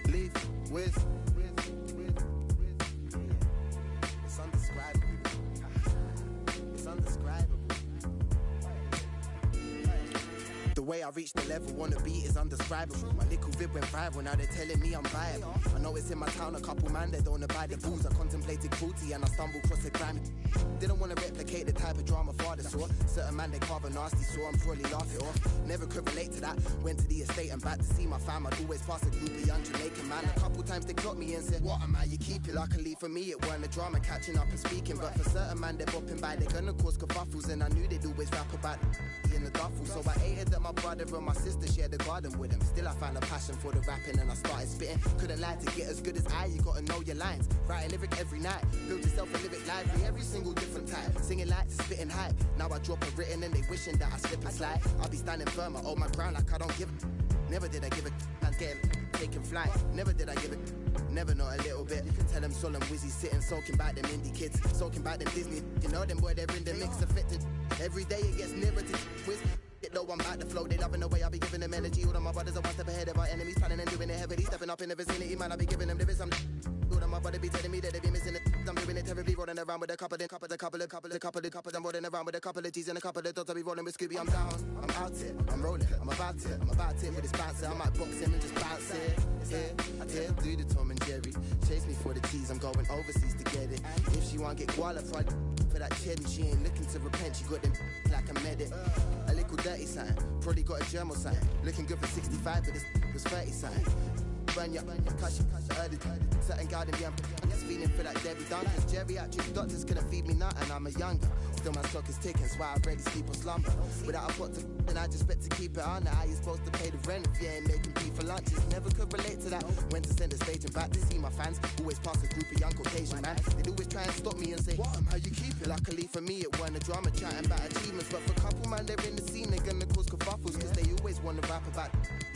Leave with. It's undescribable. It's undescribable. The way I reached the level on the beat is undescribable. My little vid went viral, now they're telling me I'm viable. I know it's in my town, a couple man they don't buy the booze. I contemplated cruelty and I stumbled across a crime. Didn't want to replicate the type of drama father saw. Certain man they carve a nasty saw, I'm probably laugh it off. Never could relate to that. Went to the estate and back to see my fam. I'd always pass a group of young Jamaican man. A couple times they clocked me and said, what am I? You keep it. Luckily for me it weren't a drama catching up and speaking. But for certain man they're bopping by, they're gonna cause kerfuffles. And I knew they'd always rap about in the duffel. So I hated that my brother and my sister shared the garden with him. Still I found a passion for the rapping and I started spitting. Couldn't lie to get as good as I, you gotta know your lines. Write a lyric every night, build yourself a lyric library, every single different type. Singing like to spitting hype. Now I drop a written and they wishing that I slip and slide. I'll be standing firm, I hold my ground like I don't give a. Never did I give a man's getting taking flight. Never did I give a. Never not a little bit. You can tell them Sol and Wizzy sitting soaking back them indie kids, soaking back them Disney. You know them boy, they're in the mix affected. Every day it gets nearer to Wiz. Though I'm about to flow, they loving the way I be giving them energy. All of my brothers are one step ahead of our enemies, planning and doing it heavily, stepping up in the vicinity. Man, I be giving them lyrics. All of my brother be telling me that they be missing it. I'm doing it terribly, rolling around with a couple of. I'm rolling around with a couple of G's and a couple of dots. I be rolling with Scooby. I'm down, I'm out it, I'm rolling, I'm about it with this bouncer. I might box him and just bounce it. Yeah, do the Tom and Jerry. Chase me for the cheese, I'm going overseas to get it. If she want get qualified for that cheddar, she ain't looking to repent. She got them like a medic. A little dirty sign, probably got a germal sign. Looking good for 65, but this was 30 sign. Burn ya, cause you early. Certain garden, yeah, I'm just feeling for that Debbie Duncan. Geriatric doctors couldn't feed me nothing, I'm a younger. Still my stock is ticking, so I rarely sleep or slumber. Without a pot to then I just expect to keep it on. How you supposed to pay the rent if you ain't making pee for lunches? Never could relate to that. Went to center stage and back to see my fans. Always pass a group of young Caucasian man. They'd always try and stop me and say, what am how you keep it? Luckily for me it weren't a drama chatting about achievements. But for a couple man they're in the scene, they're gonna cause kerfuffles. Cause they always wanna rap about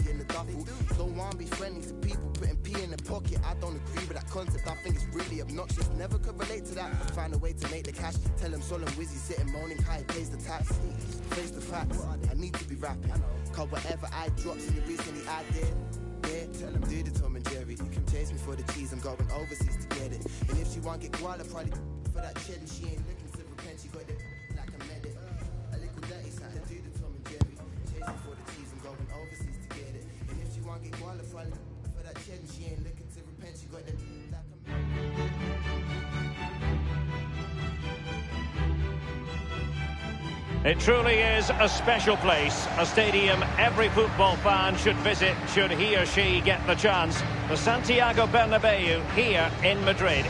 in the duffel. Don't wanna be friendly to people putting pee in the pocket. I don't agree with that concept, I think it's really obnoxious. Never could relate to that. Find a way to make the cash. Tell them Sol and Wizzy sitting moaning how he pays the tax. Face the facts, I need to be rapping. Cause whatever I dropped in the recently I did. Yeah, tell them do the Tom and Jerry. You can chase me for the cheese, I'm going overseas to get it. And if she want get koala, probably for that cheddar, she ain't looking to repent. She got it like a medic. A little dirty sign, do the Tom and Jerry. Chase me for the cheese, I'm going overseas to get it. And if she want get koala, probably for that cheddar, she ain't looking to repent. She got it like a medic. It truly is a special place, a stadium every football fan should visit should he or she get the chance. The Santiago Bernabeu here in Madrid.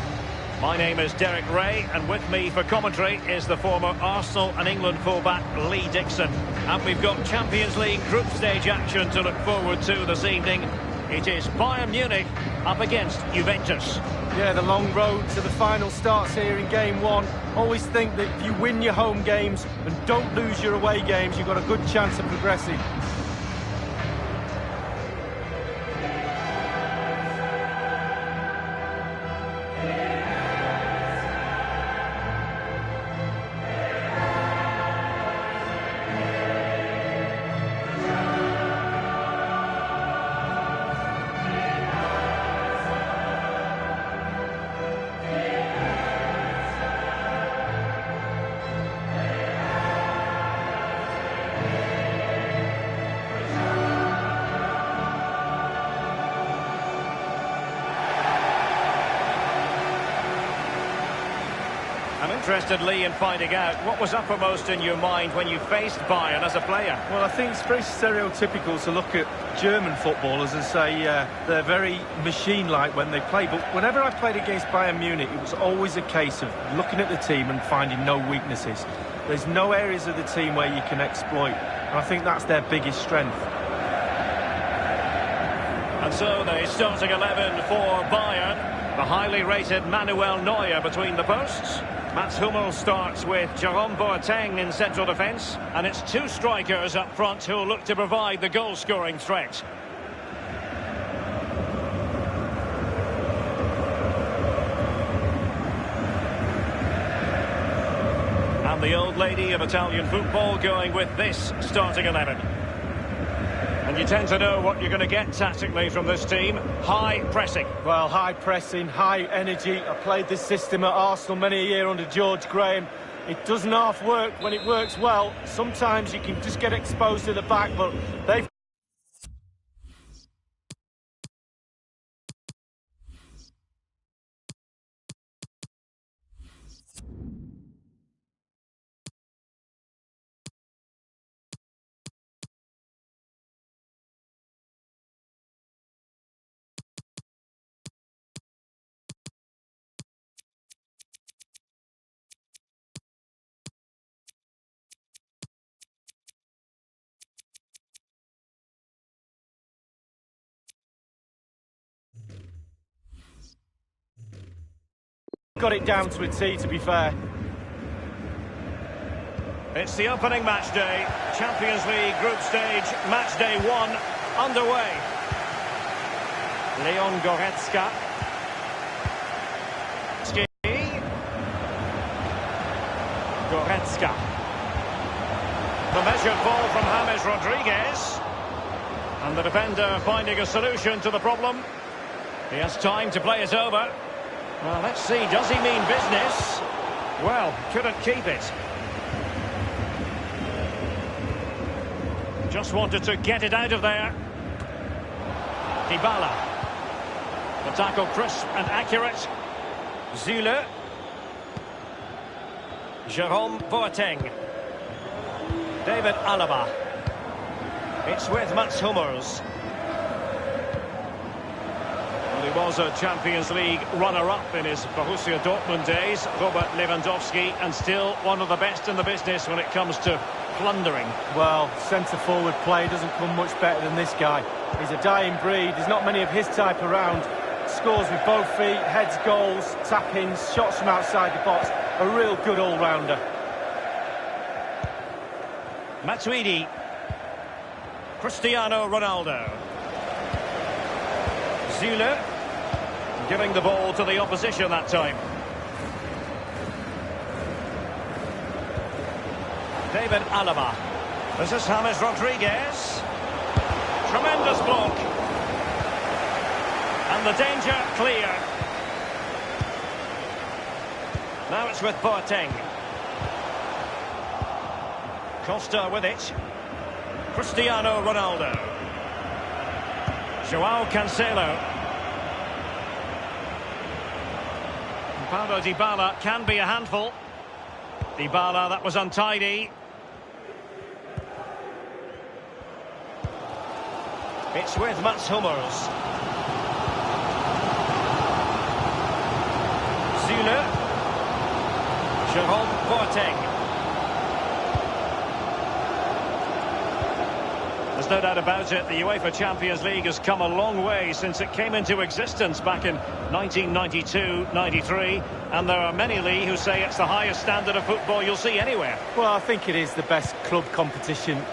My name is Derek Ray, and with me for commentary is the former Arsenal and England fullback Lee Dixon. And we've got Champions League group stage action to look forward to this evening. It is Bayern Munich up against Juventus. Yeah, the long road to the final starts here in game one. Always think that if you win your home games and don't lose your away games, you've got a good chance of progressing. I'm interested, Lee, in finding out what was uppermost in your mind when you faced Bayern as a player. Well, I think it's very stereotypical to look at German footballers and say they're very machine-like when they play. But whenever I played against Bayern Munich, it was always a case of looking at the team and finding no weaknesses. There's no areas of the team where you can exploit. And I think that's their biggest strength. And so the starting 11 for Bayern. The highly rated Manuel Neuer between the posts. Mats Hummels starts with Jerome Boateng in central defence. And it's two strikers up front who'll look to provide the goal-scoring threat. And the old lady of Italian football going with this starting 11. And you tend to know what you're going to get tactically from this team. High pressing. Well, high pressing, high energy. I played this system at Arsenal many a year under George Graham. It doesn't half work when it works well. Sometimes you can just get exposed to the back, but they've... got it down to a T, to be fair. It's the opening match day. Champions League group stage, match day 1 underway. Leon Goretzka. Goretzka. The measured ball from James Rodriguez. And the defender finding a solution to the problem. He has time to play it over. Well, let's see, does he mean business? Well, couldn't keep it. Just wanted to get it out of there. Dybala. The tackle crisp and accurate. Zule. Jerome Boateng. David Alaba. It's with Mats Hummels. Well, he was a Champions League runner-up in his Borussia Dortmund days, Robert Lewandowski, and still one of the best in the business when it comes to plundering. Well, centre-forward play doesn't come much better than this guy. He's a dying breed. There's not many of his type around. Scores with both feet, heads goals, tap-ins, shots from outside the box. A real good all-rounder. Matuidi. Cristiano Ronaldo. Zule. Giving the ball to the opposition that time. David Alaba. This is James Rodriguez. Tremendous block. And the danger clear. Now it's with Boateng. Costa with it. Cristiano Ronaldo. Joao Cancelo. Paulo Dybala can be a handful. Dybala, that was untidy. It's with Mats Hummels. Zule. Jerome Boateng. There's no doubt about it, the UEFA Champions League has come a long way since it came into existence back in 1992-93, and there are many, Lee, who say it's the highest standard of football you'll see anywhere. Well, I think it is the best club competition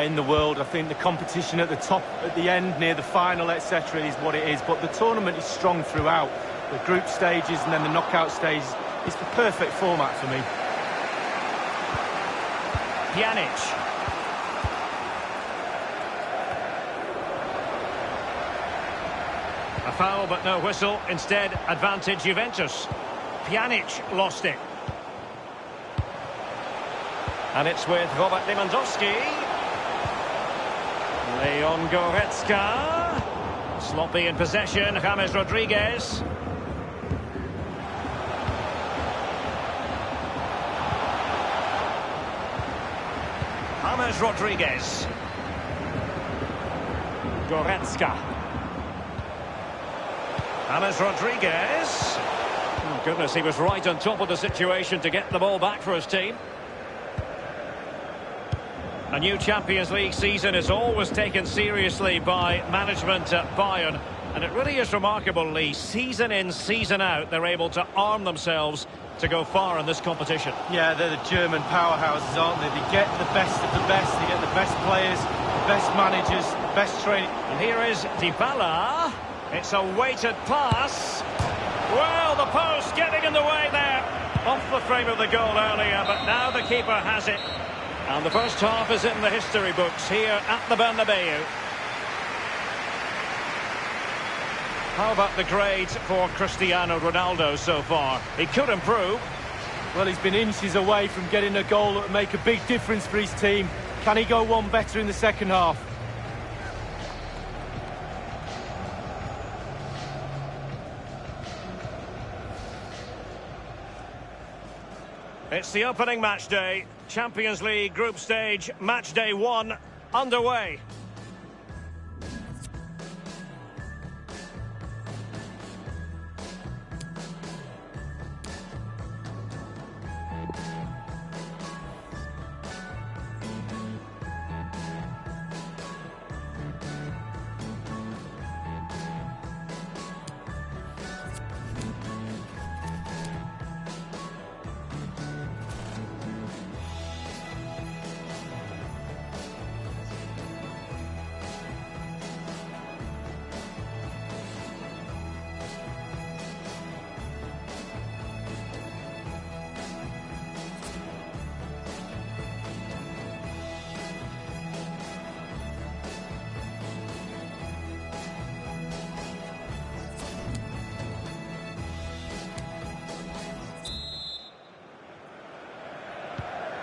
in the world. I think the competition at the top, at the end, near the final, etc. is what it is, but the tournament is strong throughout. The group stages and then the knockout stages, it's the perfect format for me. Pjanic. A foul, but no whistle. Instead, advantage Juventus. Pjanic lost it. And it's with Robert Lewandowski. Leon Goretzka. Sloppy in possession, James Rodriguez. James Rodriguez. Goretzka. James Rodriguez. Oh, goodness, he was right on top of the situation to get the ball back for his team. A new Champions League season is always taken seriously by management at Bayern. And it really is remarkable, Lee. Season in, season out, they're able to arm themselves to go far in this competition. Yeah, they're the German powerhouses, aren't they? They get the best of the best. They get the best players, the best managers, the best training. And here is Dybala. It's a weighted pass. Well, the post getting in the way there. Off the frame of the goal earlier, but now the keeper has it. And the first half is in the history books here at the Bernabeu. How about the grades for Cristiano Ronaldo so far? He could improve. Well, he's been inches away from getting a goal that would make a big difference for his team. Can he go one better in the second half? It's the opening match day. Champions League group stage, match day 1, underway.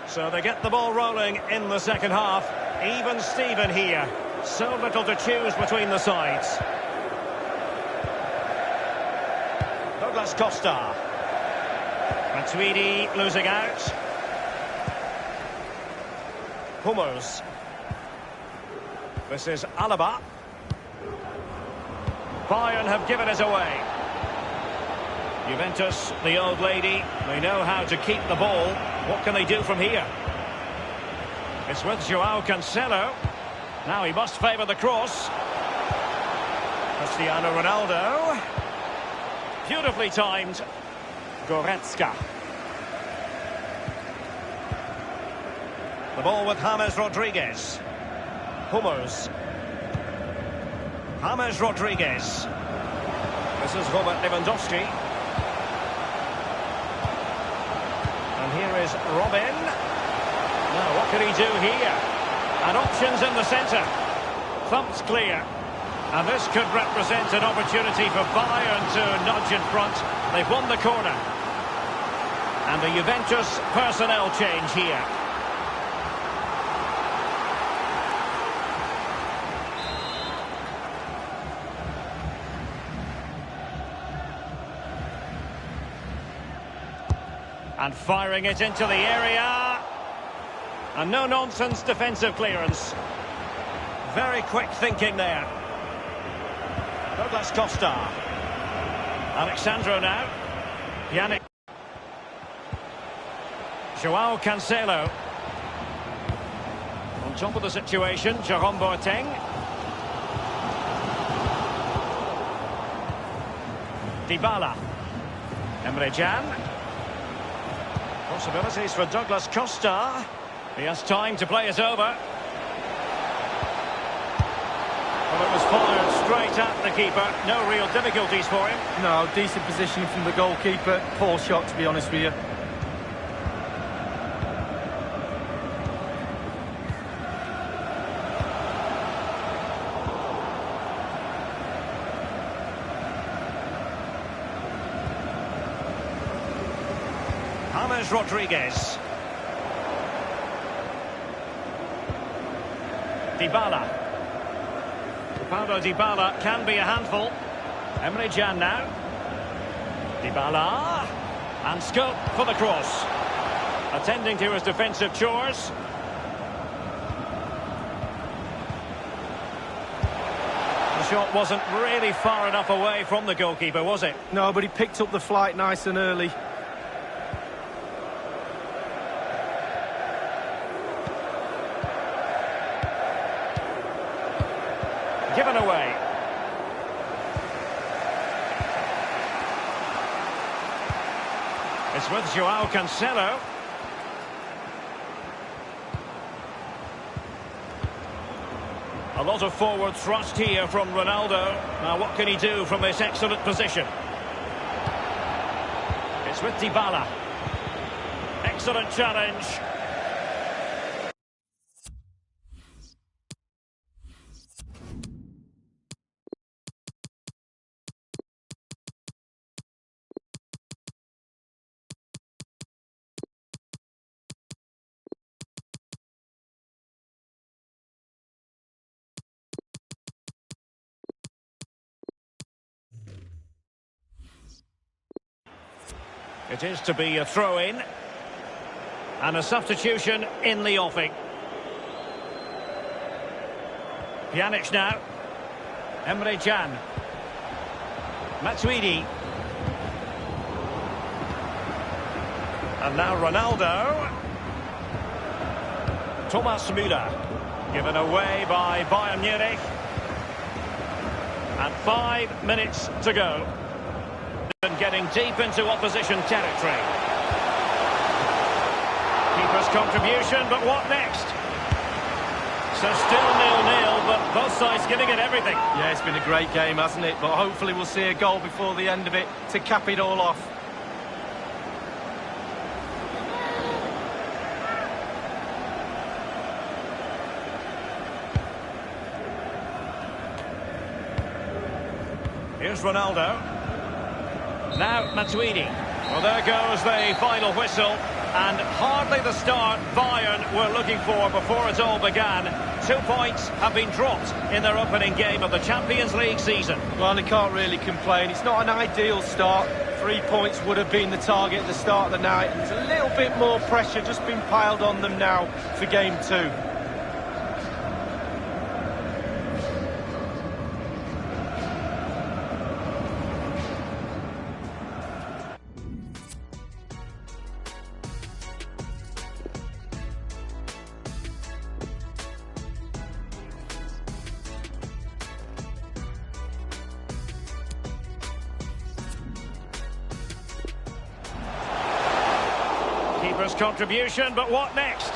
So they get the ball rolling in the second half. Even Steven here. So little to choose between the sides. Douglas Costa. Matuidi losing out. Hummels. This is Alaba. Bayern have given it away. Juventus, the old lady, they know how to keep the ball. What can they do from here? It's with Joao Cancelo. Now he must favour the cross. Cristiano Ronaldo. Beautifully timed. Goretzka. The ball with James Rodriguez. Hummels. James Rodriguez. This is Robert Lewandowski. And here is Robin. Now, what can he do here? And options in the centre. Thumped clear. And this could represent an opportunity for Bayern to nudge in front. They've won the corner. And the Juventus personnel change here. And firing it into the area. And no-nonsense defensive clearance. Very quick thinking there. Douglas Costa. Alexandro now. Yannick. Joao Cancelo. On top of the situation, Jerome Boateng. Dybala. Emre Can. Possibilities for Douglas Costa. He has time to play it over. Well, it was fired straight at the keeper. No real difficulties for him. No, decent position from the goalkeeper. Poor shot, to be honest with you. James Rodriguez. Dybala. Paulo Dybala can be a handful. Emre Can now. Dybala. And scope for the cross. Attending to his defensive chores. The shot wasn't really far enough away from the goalkeeper, was it? No, but he picked up the flight nice and early. Given away. It's with Joao Cancelo. A lot of forward thrust here from Ronaldo. Now what can he do from this excellent position? It's with Dybala. Excellent challenge. It is to be a throw-in. And a substitution in the offing. Pjanic now. Emre Can. Matuidi. And now Ronaldo. Thomas Müller. Given away by Bayern Munich. And 5 minutes to go. And getting deep into opposition territory. Keeper's contribution, but what next? So still 0-0, but both sides giving it everything. Yeah, it's been a great game, hasn't it? But hopefully we'll see a goal before the end of it to cap it all off. Here's Ronaldo. Now Matuidi. Well, there goes the final whistle. And hardly the start Bayern were looking for before it all began. 2 points have been dropped in their opening game of the Champions League season. Well, they can't really complain. It's not an ideal start. 3 points would have been the target at the start of the night. There's a little bit more pressure just been piled on them now for game 2. Keeper's contribution, but what next?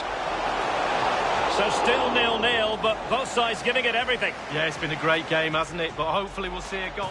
So still 0-0, but both sides giving it everything. Yeah, it's been a great game, hasn't it? But hopefully we'll see a goal.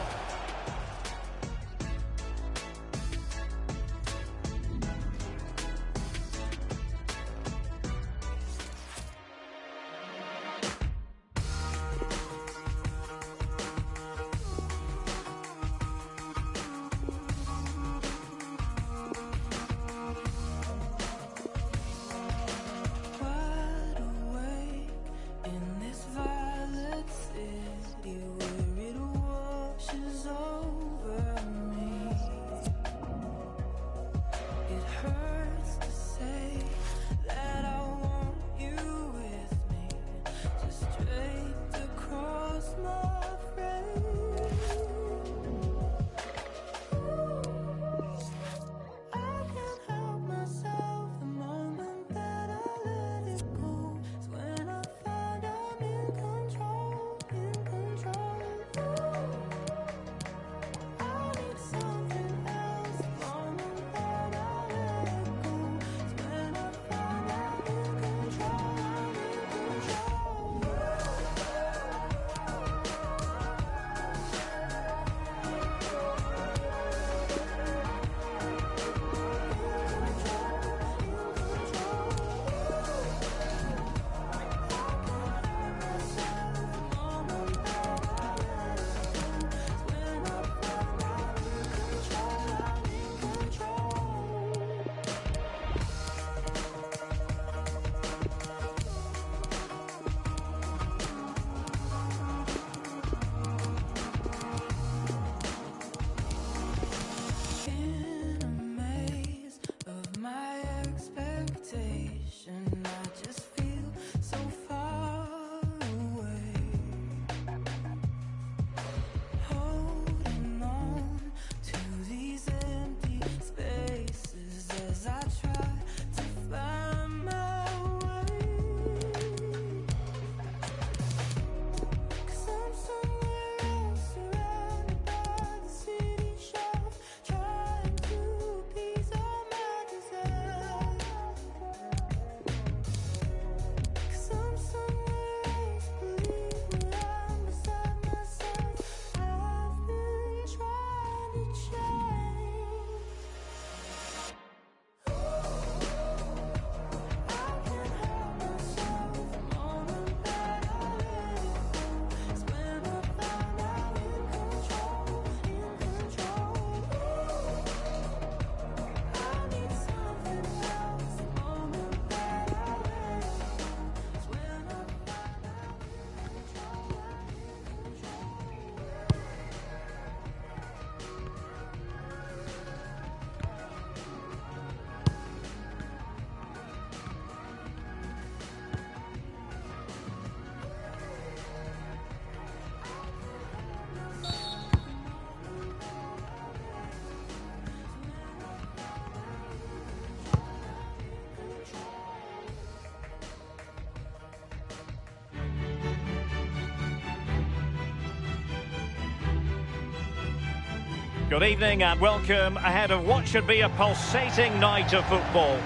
Good evening and welcome ahead of what should be a pulsating night of football.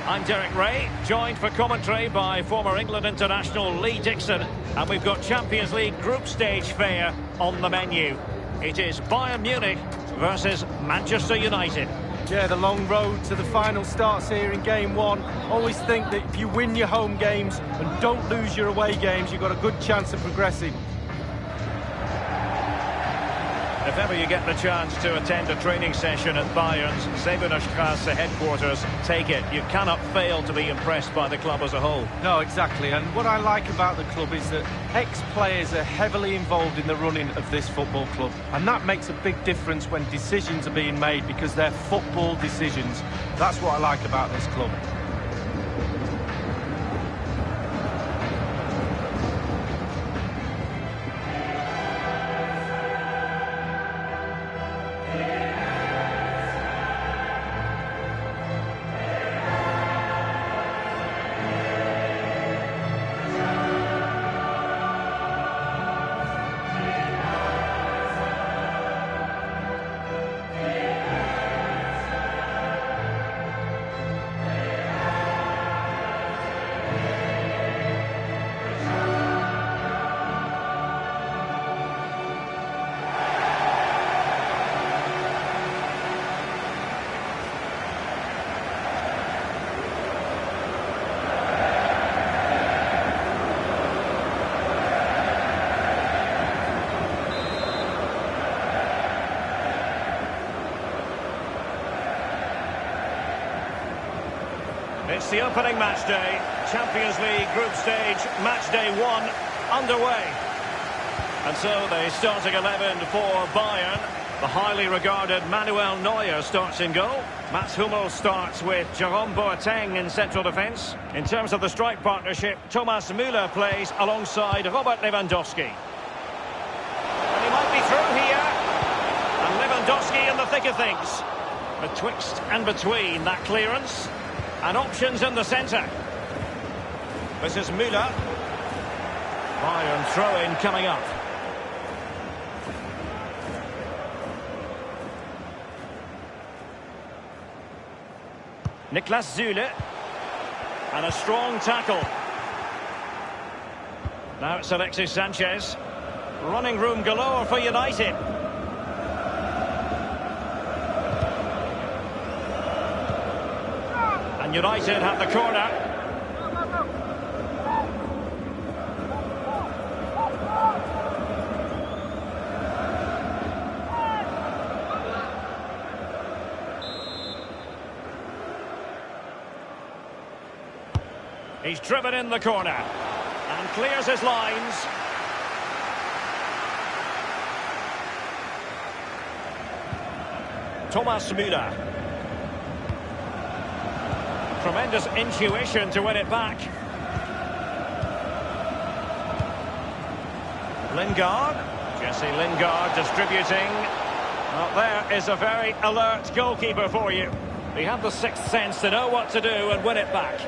I'm Derek Ray, joined for commentary by former England international Lee Dixon, and we've got Champions League group stage fare on the menu. It is Bayern Munich versus Manchester United. Yeah, the long road to the final starts here in game one. Always think that if you win your home games and don't lose your away games, you've got a good chance of progressing. If ever you get the chance to attend a training session at Bayern's Sebenerstrasse headquarters, take it. You cannot fail to be impressed by the club as a whole. No, exactly. And what I like about the club is that ex-players are heavily involved in the running of this football club. And that makes a big difference when decisions are being made, because they're football decisions. That's what I like about this club. It's the opening match day, Champions League group stage, match day 1 underway. And so the starting 11 for Bayern. The highly regarded Manuel Neuer starts in goal. Mats Hummels starts with Jerome Boateng in central defence. In terms of the strike partnership, Thomas Müller plays alongside Robert Lewandowski. And he might be through here. And Lewandowski in the thick of things. Betwixt and between that clearance. And options in the centre. This is Müller. Bayern throw-in coming up. Niklas Süle. And a strong tackle. Now it's Alexis Sanchez. Running room galore for United. And United have the corner. He's driven in the corner and clears his lines. Thomas Müller. Tremendous intuition to win it back. Lingard. Jesse Lingard distributing. Well, there is a very alert goalkeeper for you. He had the sixth sense to know what to do and win it back.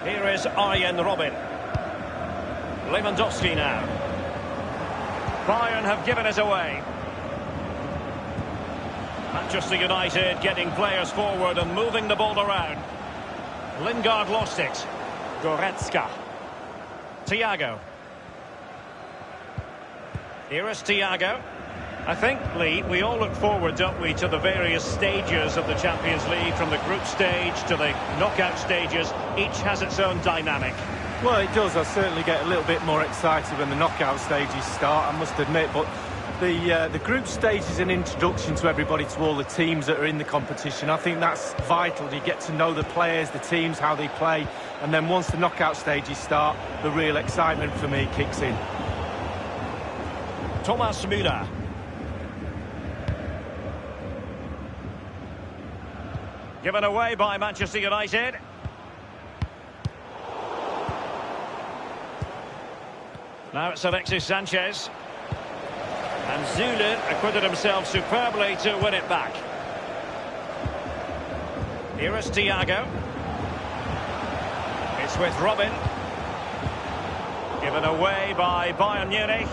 Here is Arjen Robben. Lewandowski now. Bayern have given it away. Manchester United getting players forward and moving the ball around. Lingard lost it. Goretzka. Thiago. Here is Thiago. I think, Lee, we all look forward, don't we, to the various stages of the Champions League, from the group stage to the knockout stages. Each has its own dynamic. Well, it does. I certainly get a little bit more excited when the knockout stages start, I must admit. But the group stage is an introduction to everybody, to all the teams that are in the competition. I think that's vital. You get to know the players, the teams, how they play. And then once the knockout stages start, the real excitement for me kicks in. Thomas Müller. Given away by Manchester United. Now it's Alexis Sanchez. And Süle acquitted himself superbly to win it back. Here is Thiago. It's with Robben. Given away by Bayern Munich.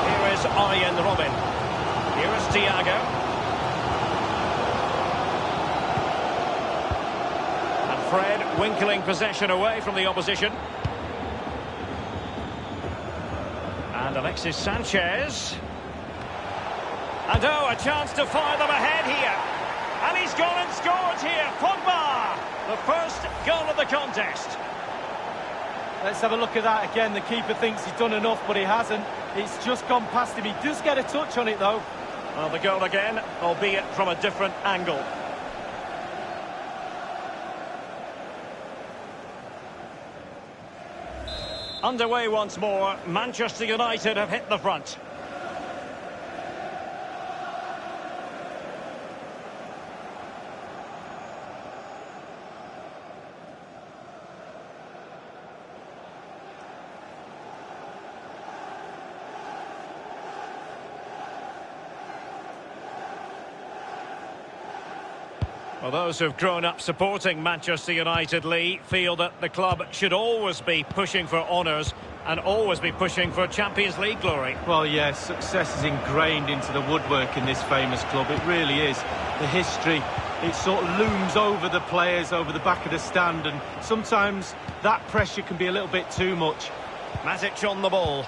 Here is Arjen Robben. Here is Thiago. And Fred winkling possession away from the opposition. And Alexis Sanchez. And oh, a chance to fire them ahead here. And he's gone and scored here. Pogba, the first goal of the contest. Let's have a look at that again. The keeper thinks he's done enough, but he hasn't. It's just gone past him. He does get a touch on it, though. Well, the goal again, albeit from a different angle. Underway once more. Manchester United have hit the front. Well, those who've grown up supporting Manchester United, Lee, feel that the club should always be pushing for honours and always be pushing for Champions League glory. Well, yes, success is ingrained into the woodwork in this famous club. It really is. The history, it sort of looms over the players, over the back of the stand, and sometimes that pressure can be a little bit too much. Matic on the ball.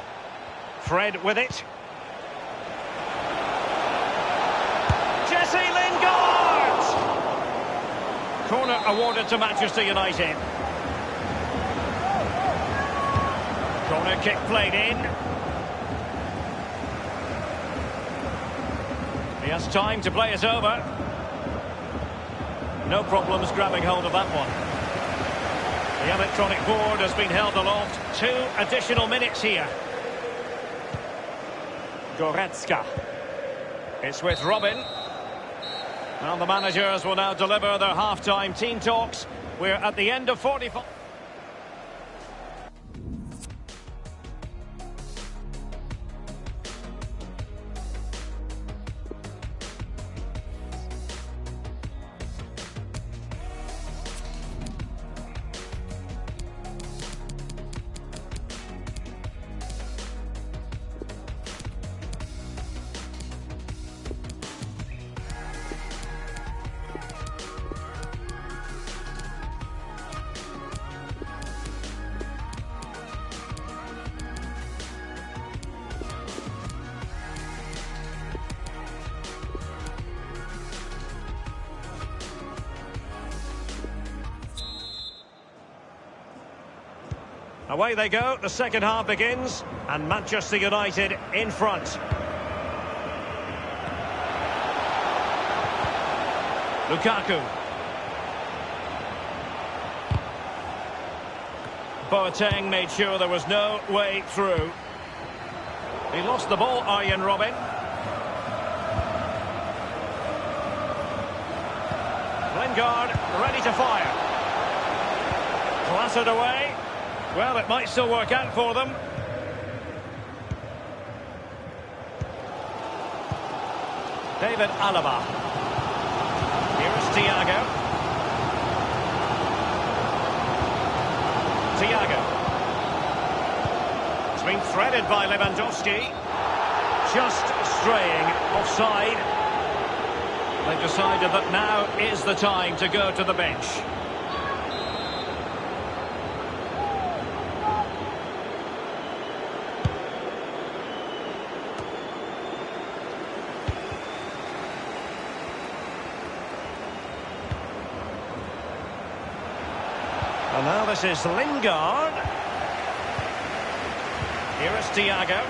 Fred with it. Jesse Lingard! Corner awarded to Manchester United. Corner kick played in. He has time to play it over. No problems grabbing hold of that one. The electronic board has been held aloft. 2 additional minutes here. Goretzka. It's with Robben. Well, the managers will now deliver their half-time team talks. We're at the end of 45. Away they go, the second half begins, and Manchester United in front. Lukaku. Boateng made sure there was no way through. He lost the ball, Arjen Robben. Lingard ready to fire. Clattered away. Well, it might still work out for them. David Alaba. Here is Thiago. Thiago. It's been threaded by Lewandowski. Just straying offside. They've decided that now is the time to go to the bench. And now this is Lingard. Here is Thiago.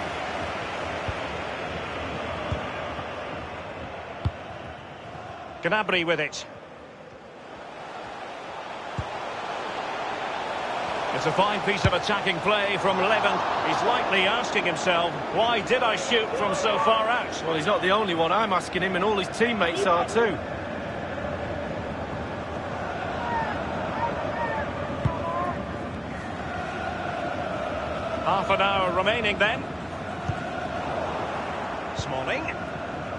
Gnabry with it. It's a fine piece of attacking play from Levin. He's likely asking himself, why did I shoot from so far out? Well, he's not the only one. I'm asking him, and all his teammates are too. Half an hour remaining then. Smalling.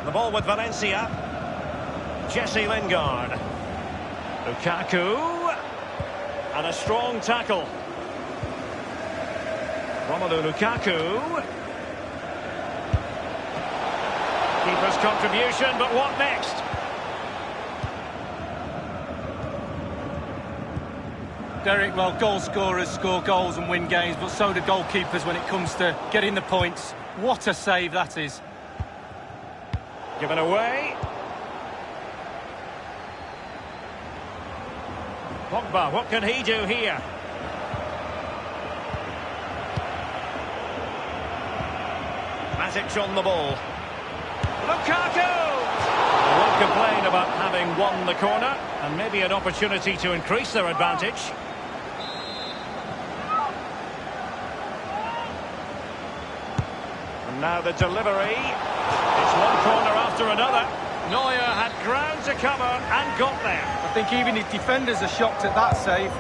The ball with Valencia. Jesse Lingard. Lukaku. And a strong tackle. Romelu Lukaku. Keeper's contribution, but what next? Derek, well, goal scorers score goals and win games, but so do goalkeepers when it comes to getting the points. What a save that is. Given away. Pogba, what can he do here? Matic on the ball. Lukaku! They won't complain about having won the corner, and maybe an opportunity to increase their advantage. And now the delivery. It's one corner after another. Neuer had ground to cover and got there. I think even his defenders are shocked at that save.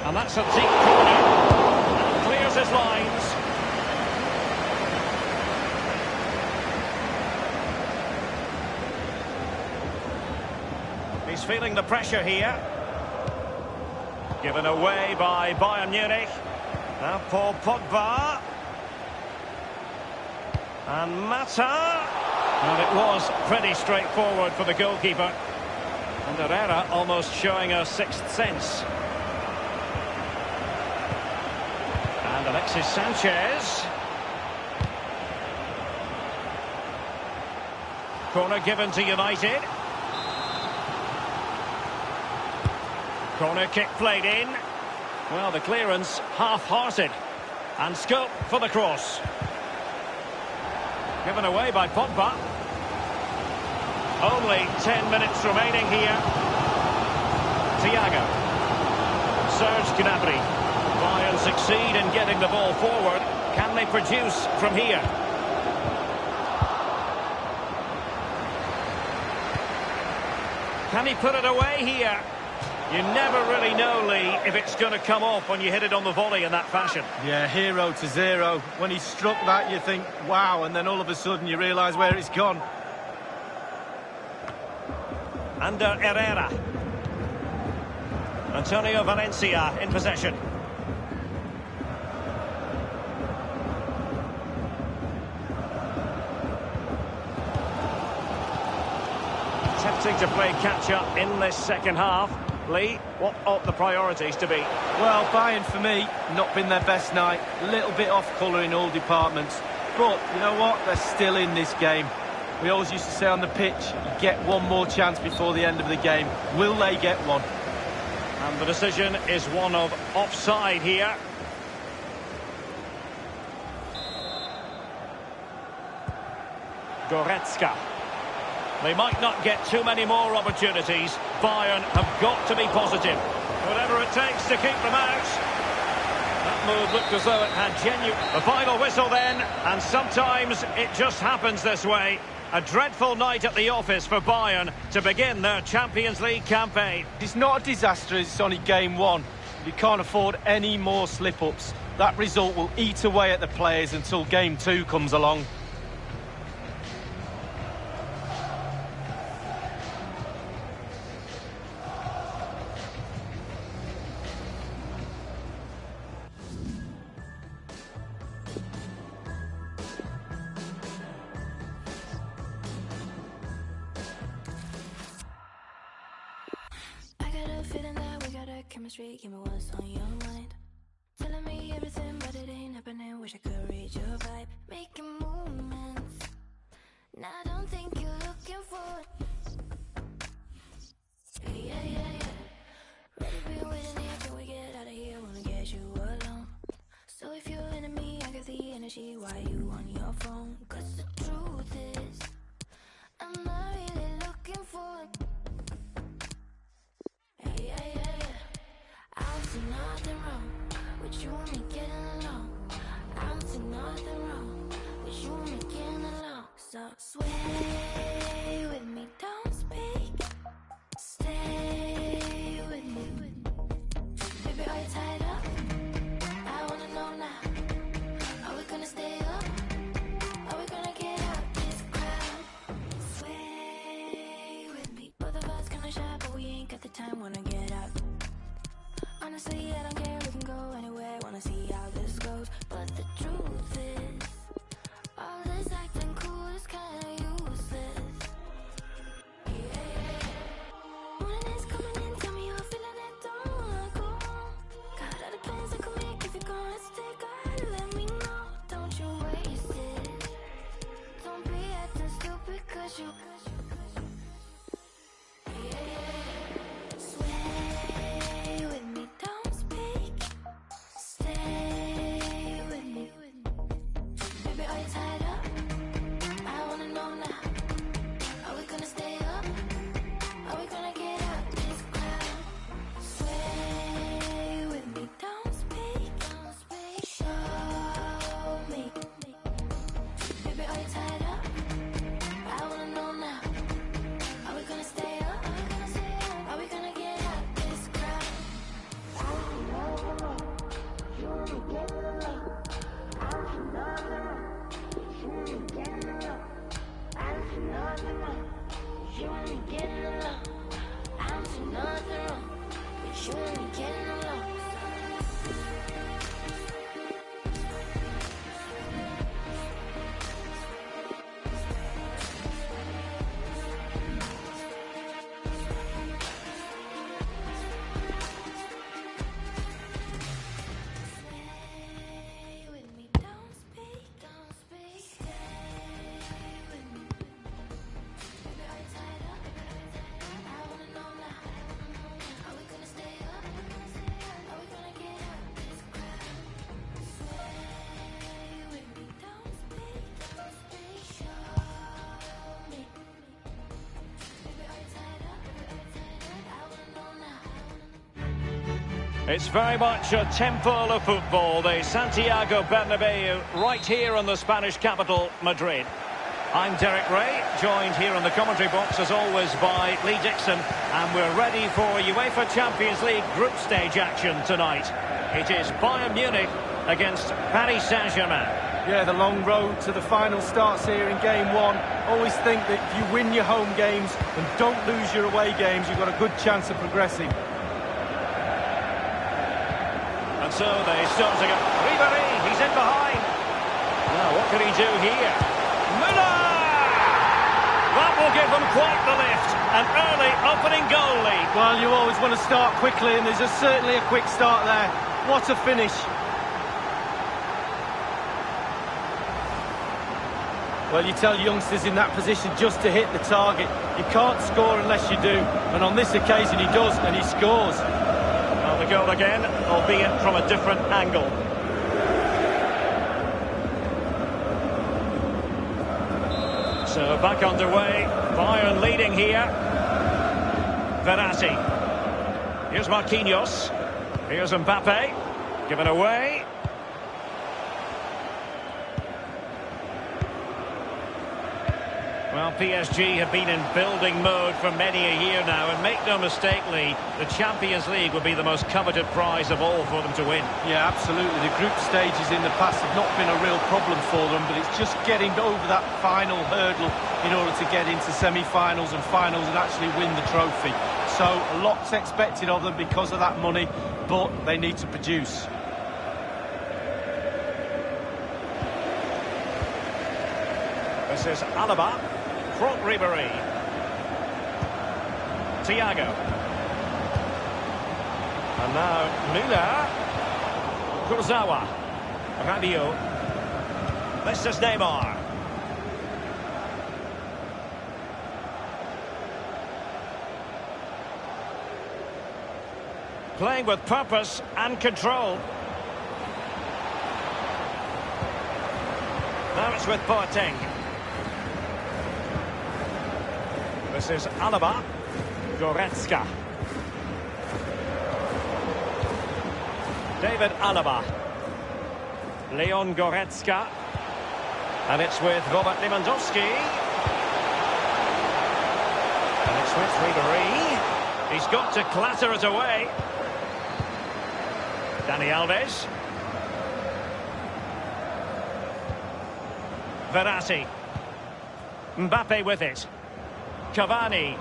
And that's a deep corner. And clears his lines. He's feeling the pressure here. Given away by Bayern Munich. Now Paul Pogba. And Mata. And it was pretty straightforward for the goalkeeper. And Herrera almost showing a sixth sense. And Alexis Sanchez. Corner given to United. Corner kick played in. Well, the clearance half-hearted. And scope for the cross. Given away by Pogba. Only 10 minutes remaining here. Thiago. Serge Gnabry. Bayern succeed in getting the ball forward. Can they produce from here? Can he put it away here? You never really know, Lee, if it's going to come off when you hit it on the volley in that fashion. Yeah, 0-0. When he struck that, you think, wow, and then all of a sudden you realise where it's gone. Under Herrera. Antonio Valencia in possession. Tempting to play catch-up in this second half. Lee, what ought the priorities to be? Well, Bayern, for me, not been their best night. A little bit off colour in all departments. But, you know what? They're still in this game. We always used to say on the pitch, you get one more chance before the end of the game. Will they get one? And the decision is one of offside here. Goretzka. They might not get too many more opportunities. Bayern have got to be positive. Whatever it takes to keep them out. That move looked as though it had genuine... The final whistle then, and sometimes it just happens this way. A dreadful night at the office for Bayern to begin their Champions League campaign. It's not a disaster, it's only game one. You can't afford any more slip-ups. That result will eat away at the players until game two comes along. Feeling that we got a chemistry, give me what's on your mind. Telling me everything, but it ain't happening. Wish I could read your vibe. Making movements, and I don't think you're looking for it. Yeah, yeah, yeah. Ready for you waiting here till we get out of here. Wanna get you alone. So if you're into me, I got the energy. Why you on your phone? Cause the truth is, I'm not really looking for it. Yeah, yeah, yeah. I don't see nothing wrong with you and me getting along. I don't see nothing wrong with you and me getting along. So sway with me, don't speak. Stay with me. Baby, are you tied up? I wanna know now. Are we gonna stay up? Are we gonna get out this crowd? Sway with me, both of us. ain't got the time, wanna get out. Honestly, I don't care, we can go anywhere. Wanna see how this goes. But the truth is, all this acting cool is kinda useless. Morning is coming in, tell me you're feeling it, don't wanna go home. Got other plans I could make if you're gonna stay, gotta let me know. Don't you waste it. Don't be acting stupid, cause you sway with me, don't speak. Stay with me. Baby, are you tied up? I wanna know now. Are we gonna stay up? Are we gonna get out this crowd? Sway with me, don't speak. Show me. Baby, are you tied up? I wanna know now. Are we gonna stay up? Are we gonna get out this crowd? It's very much a temple of football, the Santiago Bernabeu, right here in the Spanish capital, Madrid. I'm Derek Ray, joined here in the commentary box as always by Lee Dixon, and we're ready for UEFA Champions League group stage action tonight. It is Bayern Munich against Paris Saint-Germain. Yeah, the long road to the final starts here in game one. Always think that if you win your home games and don't lose your away games, you've got a good chance of progressing. And so they start to go. Ribéry, he's in behind. Now, what can he do here? Müller! That will give them quite the lift. An early opening goal lead. Well, you always want to start quickly, and there's certainly a quick start there. What a finish. Well, you tell youngsters in that position just to hit the target. You can't score unless you do. And on this occasion, he does, and he scores. The goal again, albeit from a different angle. So back underway, Bayern leading here. Verratti. Here's Marquinhos. Here's Mbappe. Given away. Well, PSG have been in building mode for many a year now, and make no mistake, Lee, the Champions League will be the most coveted prize of all for them to win. Yeah, absolutely. The group stages in the past have not been a real problem for them, but it's just getting over that final hurdle in order to get into semi-finals and finals and actually win the trophy. So, lots expected of them because of that money, but they need to produce. This is Alaba. From Ribéry. Thiago. And now Müller. Kurzawa. Rabiot. This is Neymar. Playing with purpose and control. Now it's with Boateng. This is Alaba. Goretzka. David Alaba. Leon Goretzka. And it's with Robert Lewandowski. And it's with Ribéry. He's got to clatter it away. Dani Alves. Verratti. Mbappe with it. Cavani.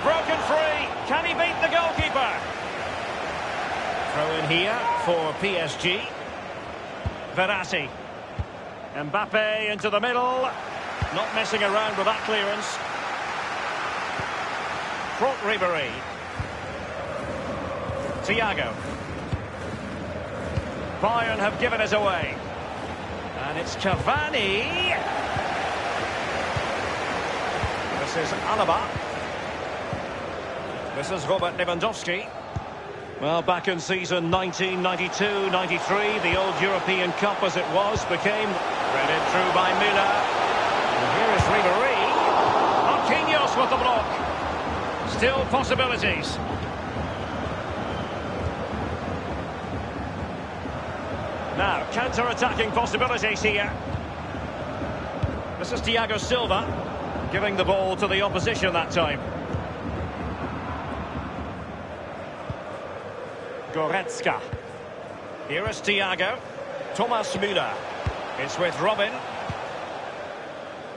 broken free. Can he beat the goalkeeper? Throw in here for PSG. Verratti. Mbappe into the middle. Not messing around with that clearance. Ribéry. Thiago. Bayern have given us away. And it's Cavani. This is Alaba. This is Robert Lewandowski. Well, back in season 1992-93, the old European Cup as it was became threaded through by Müller. And here is Ribéry. Marquinhos with the block. Still possibilities. Now, counter-attacking possibilities here. This is Thiago Silva, giving the ball to the opposition that time. Goretzka. Here is Thiago. Thomas Müller. It's with Robin.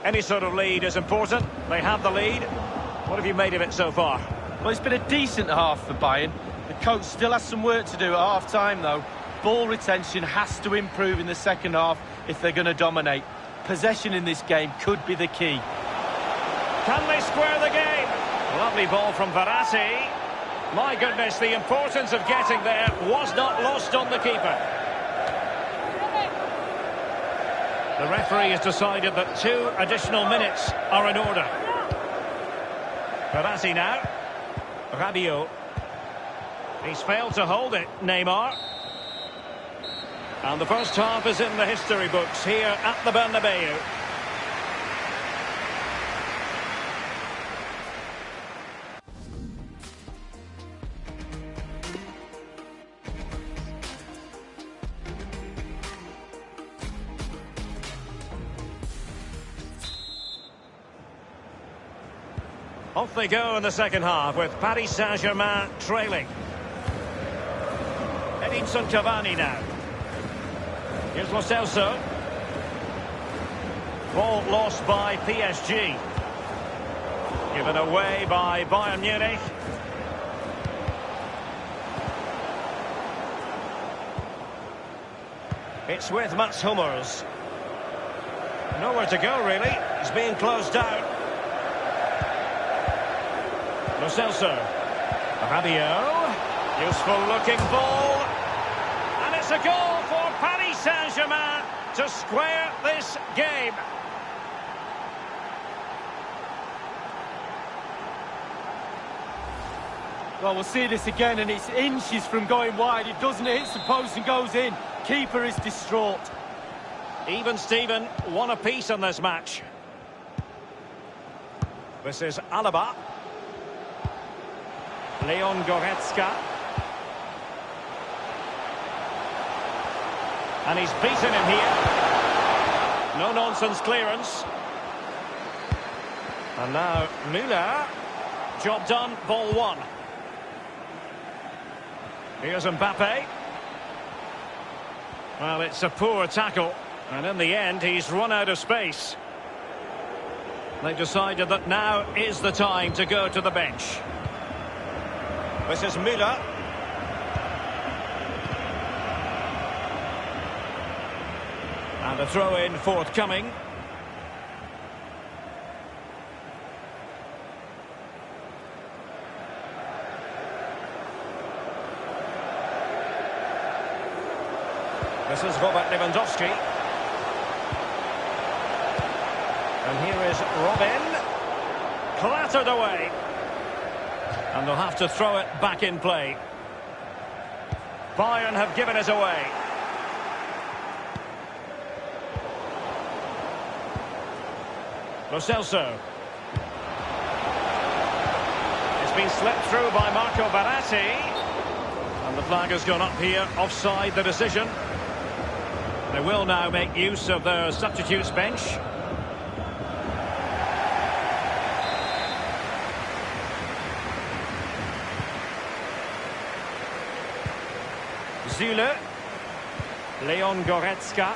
Any sort of lead is important. They have the lead. What have you made of it so far? Well, it's been a decent half for Bayern. The coach still has some work to do at half-time, though. Ball retention has to improve in the second half if they're going to dominate. Possession in this game could be the key. Can they square the game? Lovely ball from Verratti. My goodness, the importance of getting there was not lost on the keeper. The referee has decided that 2 additional minutes are in order. Verratti now. Rabiot. He's failed to hold it, Neymar. And the first half is in the history books here at the Bernabeu. Off they go in the second half with Paris Saint-Germain trailing. Edinson Cavani now. Here's Lo Celso. Ball lost by PSG. Given away by Bayern Munich. It's with Mats Hummels. Nowhere to go, really. He's being closed down. Lo Celso. Rabiot. Useful looking ball. And it's a goal for Paris Saint-Germain to square this game. Well, we'll see this again, and it's inches from going wide. It doesn't hit the post and goes in. Keeper is distraught. Even Steven, one apiece on this match. This is Alaba. Leon Goretzka. And he's beaten him here. No-nonsense clearance. And now Müller. Job done, ball one. Here's Mbappe. Well, it's a poor tackle. And in the end, he's run out of space. They've decided that now is the time to go to the bench. This is Müller. And a throw-in forthcoming. This is Robert Lewandowski. And here is Robin. Clattered away. And they'll have to throw it back in play. Bayern have given us away. Lo Celso. It's been slipped through by Marco Verratti. And the flag has gone up here, offside the decision. They will now make use of their substitutes bench. Zule. Leon Goretzka.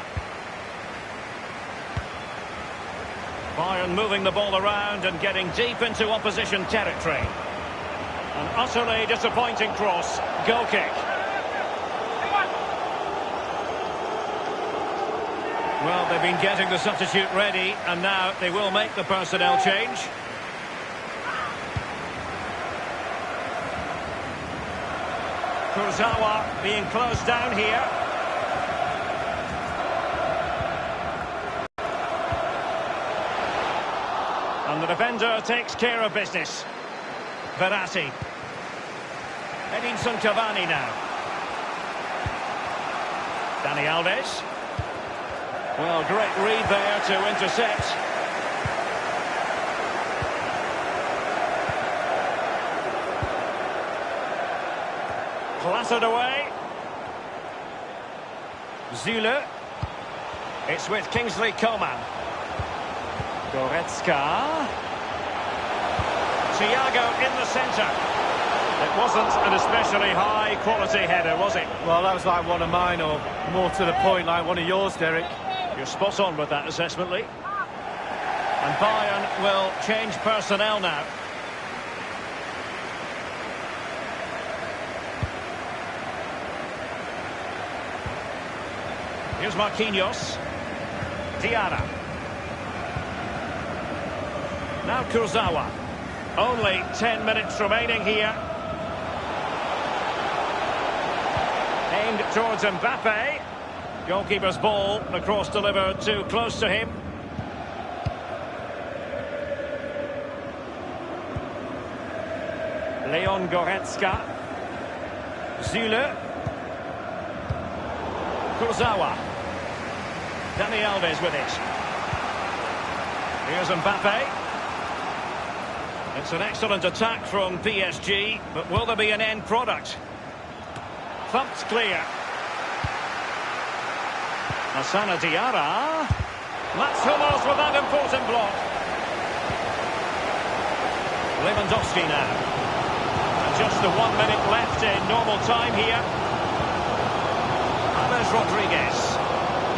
Bayern moving the ball around and getting deep into opposition territory. An utterly disappointing cross. Goal kick. Well, they've been getting the substitute ready, and now they will make the personnel change. Kurzawa being closed down here. And the defender takes care of business. Verratti. Edinson Cavani now. Dani Alves. Well, great read there to intercept. Clattered away. Zule. It's with Kingsley Coman. Goretzka. Thiago in the centre. It wasn't an especially high-quality header, was it? Well, that was like one of mine, or more to the point, like one of yours, Derek. You're spot on with that assessment, Lee. And Bayern will change personnel now. Here's Marquinhos. Diarra. Now Kurzawa. Only 10 minutes remaining here. Aimed towards Mbappe. Goalkeeper's ball, the cross delivered too close to him. Leon Goretzka. Zule. Kurzawa. Dani Alves with it. Here's Mbappe. It's an excellent attack from PSG, but will there be an end product? Thumped clear. Asana Diarra. Mats Hummels with that important block. Lewandowski now. And just the 1 minute left in normal time here. James Rodriguez.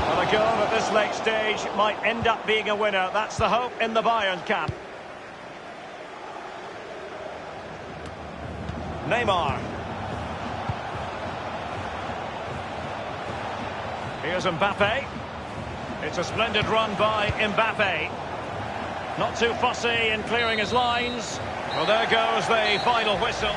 Well, a goal at this late stage might end up being a winner. That's the hope in the Bayern camp. Neymar. Here's Mbappe. It's a splendid run by Mbappe. Not too fussy in clearing his lines. Well, there goes the final whistle.